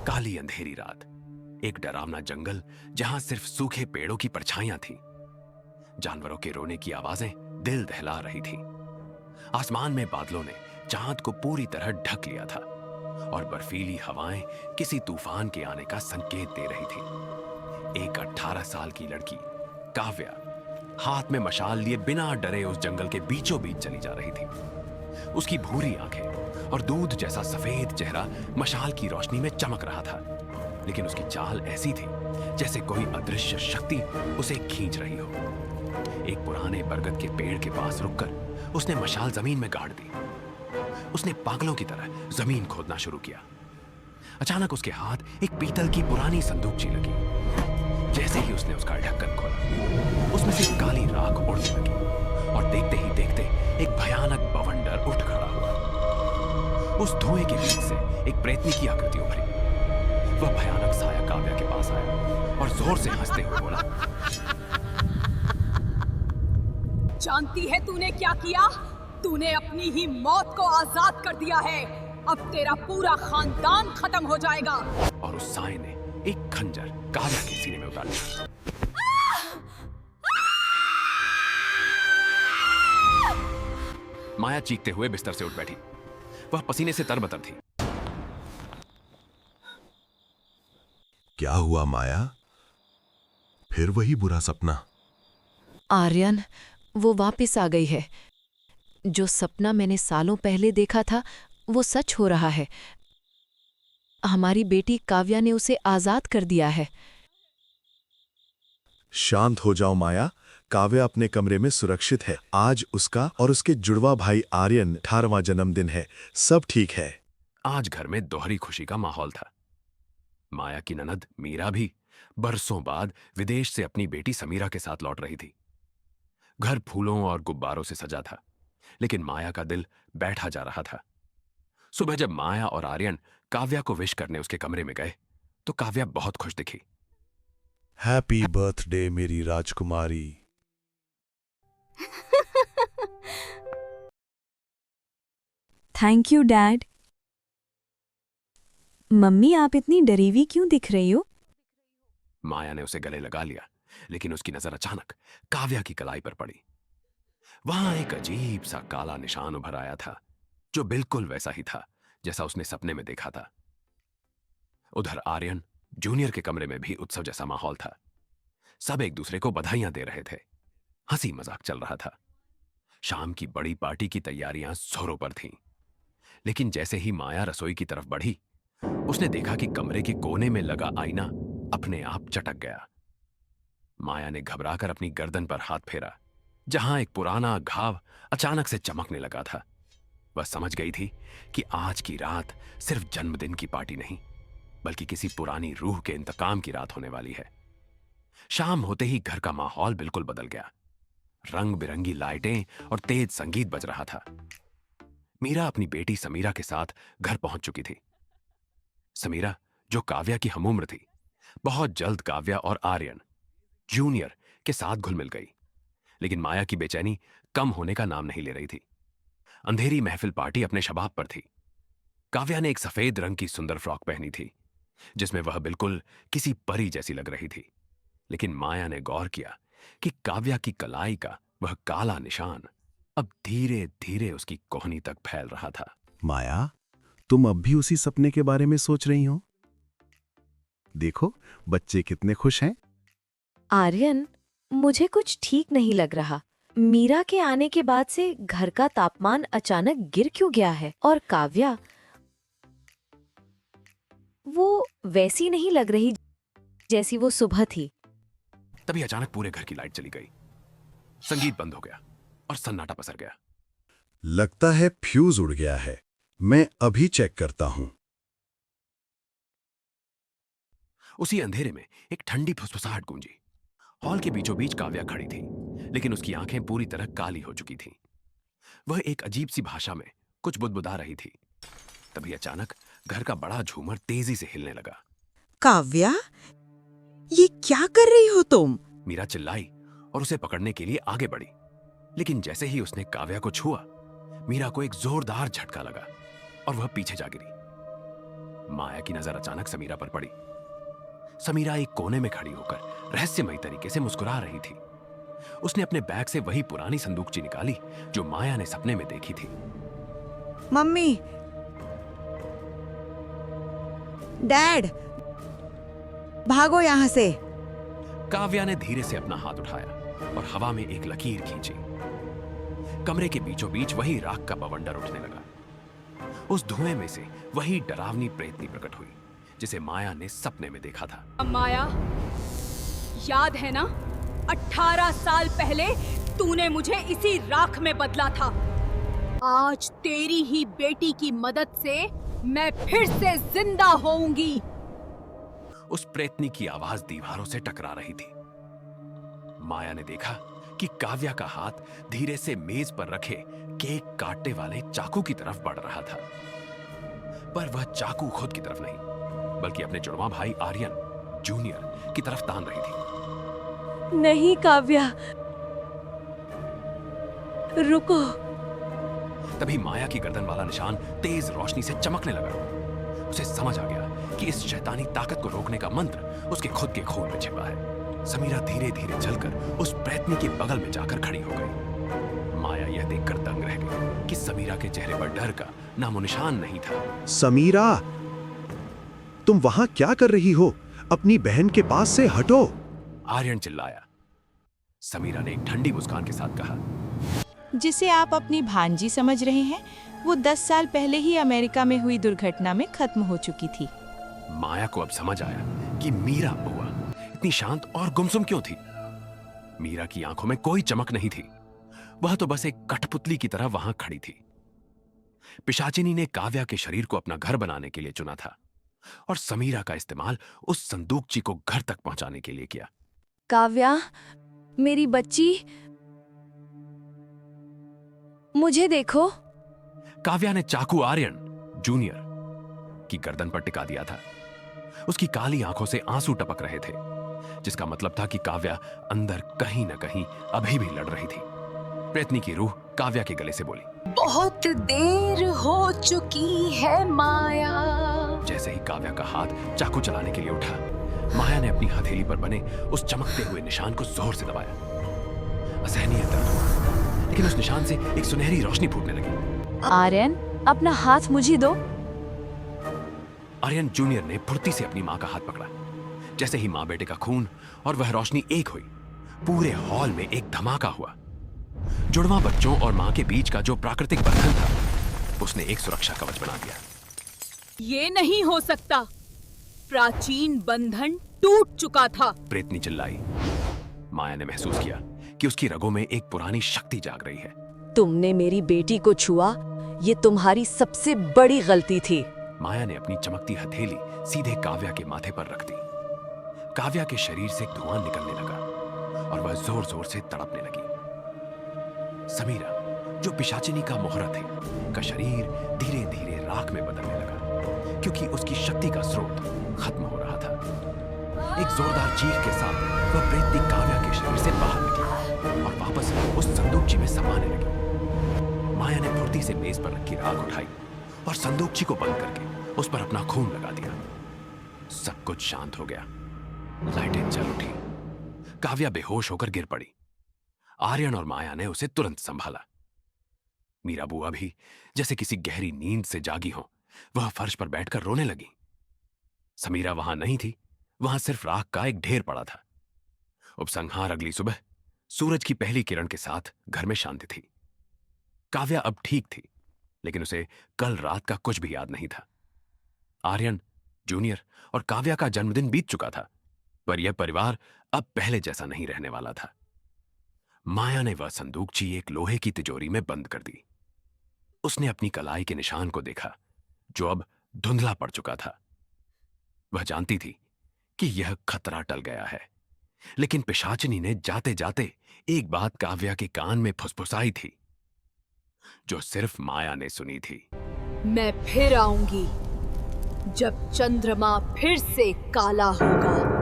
काली अंधेरी रात, एक डरावना जंगल जहां सिर्फ सूखे पेड़ों की परछाइयां थीं। जानवरों के रोने की आवाजें दिल दहला रही थीं। आसमान में बादलों ने चांद को पूरी तरह ढक लिया था और बर्फीली हवाएं किसी तूफान के आने का संकेत दे रही थी। एक 18 साल की लड़की काव्या हाथ में मशाल लिए बिना डरे उस जंगल के बीचों बीच चली जा रही थी। उसकी भूरी आंखें और दूध जैसा सफेद चेहरा मशाल की रोशनी में चमक रहा था, लेकिन उसकी चाल ऐसी थी जैसे कोई अदृश्य शक्ति उसे खींच रही हो। एक पुराने बरगद के पेड़ के पास रुककर उसने मशाल जमीन में गाड़ दी। उसने पागलों की तरह जमीन खोदना शुरू किया। अचानक उसके हाथ एक पीतल की पुरानी संदूकची लगी। जैसे ही उसने उसका ढक्कन खोला, उसमें से काली राख उड़ने लगी और देखते ही देखते एक भयानक बवंडर उठ खड़ा हुआ। उस धुएं के बीच से एक प्रेतनी की आकृति उभरी। वह भयानक साया काव्या के पास आया और जोर से हंसते हुए बोला, जानती है तूने क्या किया? तूने अपनी ही मौत को आजाद कर दिया है। अब तेरा पूरा खानदान खत्म हो जाएगा। और उस साए ने एक खंजर काव्या के सीने में उतार दिया। माया चीखते हुए बिस्तर से उठ बैठी। वह पसीने से तरबतर थी। क्या हुआ माया? फिर वही बुरा सपना? आर्यन, वो वापस आ गई है। जो सपना मैंने सालों पहले देखा था वो सच हो रहा है। हमारी बेटी काव्या ने उसे आजाद कर दिया है। शांत हो जाओ माया। काव्या अपने कमरे में सुरक्षित है। आज उसका और उसके जुड़वा भाई आर्यन 18वां जन्मदिन है। सब ठीक है। आज घर में दोहरी खुशी का माहौल था। माया की ननद मीरा भी बरसों बाद विदेश से अपनी बेटी समीरा के साथ लौट रही थी। घर फूलों और गुब्बारों से सजा था, लेकिन माया का दिल बैठा जा रहा था। सुबह जब माया और आर्यन काव्या को विश करने उसके कमरे में गए तो काव्या बहुत खुश दिखी। हैप्पी बर्थडे मेरी राजकुमारी। Thank you dad. मम्मी, आप इतनी डरी हुई क्यों दिख रही हो? माया ने उसे गले लगा लिया, लेकिन उसकी नजर अचानक काव्या की कलाई पर पड़ी। वहां एक अजीब सा काला निशान उभर आया था, जो बिल्कुल वैसा ही था जैसा उसने सपने में देखा था। उधर आर्यन जूनियर के कमरे में भी उत्सव जैसा माहौल था। सब एक दूसरे को बधाइयां दे रहे थे। हंसी मजाक चल रहा था। शाम की बड़ी पार्टी की तैयारियां जोरों पर थीं। लेकिन जैसे ही माया रसोई की तरफ बढ़ी, उसने देखा कि कमरे के कोने में लगा आईना अपने आप चटक गया। माया ने घबराकर अपनी गर्दन पर हाथ फेरा, जहां एक पुराना घाव अचानक से चमकने लगा था। वह समझ गई थी कि आज की रात सिर्फ जन्मदिन की पार्टी नहीं, बल्कि किसी पुरानी रूह के इंतकाम की रात होने वाली है। शाम होते ही घर का माहौल बिल्कुल बदल गया। रंग बिरंगी लाइटें और तेज संगीत बज रहा था। मीरा अपनी बेटी समीरा के साथ घर पहुंच चुकी थी। समीरा, जो काव्या की हमउम्र थी, बहुत जल्द काव्या और आर्यन जूनियर के साथ घुल मिल गई। लेकिन माया की बेचैनी कम होने का नाम नहीं ले रही थी। अंधेरी महफिल पार्टी अपने शबाब पर थी। काव्या ने एक सफेद रंग की सुंदर फ्रॉक पहनी थी, जिसमें वह बिल्कुल किसी परी जैसी लग रही थी। लेकिन माया ने गौर किया कि काव्या की कलाई का वह काला निशान अब धीरे धीरे उसकी कोहनी तक फैल रहा था। माया, तुम अब भी उसी सपने के बारे में सोच रही हो? देखो, बच्चे कितने खुश हैं। आर्यन, मुझे कुछ ठीक नहीं लग रहा। मीरा के आने के बाद से घर का तापमान अचानक गिर क्यों गया है? और काव्या, वो वैसी नहीं लग रही जैसी वो सुबह थी। तभी अचानक पूरे घर की लाइट चली गई। संगीत बंद हो गया और सन्नाटा पसर गया। लगता है फ्यूज उड़ गया है। मैं अभी चेक करता हूं। उसी अंधेरे में एक ठंडी फुसफुसाहट गूंजी। हॉल के बीचों बीच काव्या खड़ी थी, लेकिन उसकी आंखें पूरी तरह काली हो चुकी थीं। वह एक अजीब सी भाषा में कुछ बुदबुदा रही थी। तभी अचानक घर का बड़ा झूमर तेजी से हिलने लगा। काव्या, ये क्या कर रही हो तुम? मीरा चिल्लाई और उसे पकड़ने के लिए आगे बढ़ी। लेकिन जैसे ही उसने काव्या को छुआ, मीरा को एक जोरदार झटका लगा और वह पीछे जा गिरी। माया की नजर अचानक समीरा पर पड़ी। समीरा एक कोने में खड़ी होकर रहस्यमयी तरीके से मुस्कुरा रही थी। उसने अपने बैग से वही पुरानी संदूकची निकाली जो माया ने सपने में देखी थी। मम्मी, डैड, भागो यहाँ से। काव्या ने धीरे से अपना हाथ उठाया और हवा में एक लकीर खींची। कमरे के बीचों बीच वही राख का बवंडर उठने लगा। उस धुएं में से वही डरावनी प्रेतनी प्रकट हुई जिसे माया ने सपने में देखा था। माया, याद है ना, 18 साल पहले तूने मुझे इसी राख में बदला था। आज तेरी ही बेटी की मदद से मैं फिर से जिंदा होऊंगी। उस प्रेतनी की आवाज दीवारों से टकरा रही थी। माया ने देखा कि काव्या का हाथ धीरे से मेज पर रखे केक काटने वाले चाकू की तरफ बढ़ रहा था, पर वह चाकू खुद की तरफ नहीं बल्कि अपने जुड़वा भाई आर्यन जूनियर की तरफ तान रही थी। नहीं काव्या, रुको। तभी माया की गर्दन वाला निशान तेज रोशनी से चमकने लगा। उसे समझ आ गया कि इस शैतानी ताकत को रोकने का मंत्र उसके खुद के खून में छिपा है। समीरा धीरे धीरे चलकर उस प्रेतनी के बगल में जाकर खड़ी हो गई। माया यह देखकर दंग रह गई कि समीरा के चेहरे पर डर का नामो निशान नहीं था। समीरा, तुम वहां क्या कर रही हो? अपनी बहन के पास से हटो। आर्यन चिल्लाया। समीरा ने एक ठंडी मुस्कान के साथ कहा, जिसे आप अपनी भांजी समझ रहे हैं, वो 10 साल पहले ही अमेरिका में हुई दुर्घटना में खत्म हो चुकी थी। माया को अब समझ आया कि मीरा बुआ इतनी शांत और गुमसुम क्यों थी। मीरा की आंखों में कोई चमक नहीं थी। वह तो बस एक कठपुतली की तरह वहां खड़ी थी। पिशाचिनी ने काव्या के शरीर को अपना घर बनाने के लिए चुना था और समीरा का इस्तेमाल उस संदूकची को घर तक पहुंचाने के लिए किया। काव्या, मेरी बच्ची, मुझे देखो। काव्या ने चाकू आर्यन जूनियर की गर्दन पर टिका दिया था। उसकी काली आंखों से आंसू टपक रहे थे, जिसका मतलब था कि काव्या अंदर कहीं न कहीं अभी भी लड़ रही थी। प्रेतनी की रूह काव्या के गले से बोली, बहुत देर हो चुकी है माया। जैसे ही काव्या का हाथ चाकू चलाने के लिए उठा, माया ने अपनी हथेली पर बने उस चमकते हुए निशान को जोर से दबाया। असहनीय दर्द हुआ, लेकिन उस निशान से एक सुनहरी रोशनी फूटने लगी। आर्यन, अपना हाथ मुझे दो। आर्यन जूनियर ने फुर्ती से अपनी मां का हाथ पकड़ा। जैसे ही मां बेटे का खून और वह रोशनी एक हुई, पूरे हॉल में एक धमाका हुआ। जुड़वा बच्चों और मां के बीच का जो प्राकृतिक बंधन था, उसने एक सुरक्षा कवच बना दिया। ये नहीं हो सकता, प्राचीन बंधन टूट चुका था। प्रेतनी चिल्लाई। माया ने महसूस किया कि उसकी रगों में एक पुरानी शक्ति जाग रही है। तुमने मेरी बेटी को छुआ, ये तुम्हारी सबसे बड़ी गलती थी। माया ने अपनी चमकती हथेली सीधे काव्या के माथे पर रख दी। काव्या के शरीर से धुआं निकलने लगा और वह जोर जोर से तड़पने लगी। समीरा, जो पिशाचिनी का मोहरा थे, का शरीर धीरे धीरे राख में बदलने लगा, क्योंकि उसकी शक्ति का स्रोत खत्म हो रहा था। एक जोरदार चीख के साथ वह प्रेतनी काव्या के शरीर से बाहर निकली और वापस उस संदूकची में समाने लगी। माया ने फुर्ती से मेज पर रखी राख उठाई और संदूकची को बंद करके उस पर अपना खून लगा दिया। सब कुछ शांत हो गया। लाइटें जल उठी। काव्या बेहोश होकर गिर पड़ी। आर्यन और माया ने उसे तुरंत संभाला। मीरा बुआ भी जैसे किसी गहरी नींद से जागी हो, वह फर्श पर बैठकर रोने लगी। समीरा वहां नहीं थी, वहां सिर्फ राख का एक ढेर पड़ा था। उपसंहार अगली सुबह सूरज की पहली किरण के साथ घर में शांति थी। काव्या अब ठीक थी, लेकिन उसे कल रात का कुछ भी याद नहीं था। आर्यन जूनियर और काव्या का जन्मदिन बीत चुका था, पर यह परिवार अब पहले जैसा नहीं रहने वाला था। माया ने वह संदूकची एक लोहे की तिजोरी में बंद कर दी। उसने अपनी कलाई के निशान को देखा, जो अब धुंधला पड़ चुका था। वह जानती थी कि यह खतरा टल गया है, लेकिन पिशाचिनी ने जाते जाते एक बात काव्या के कान में फुसफुसाई थी, जो सिर्फ माया ने सुनी थी। मैं फिर आऊंगी जब चंद्रमा फिर से काला होगा।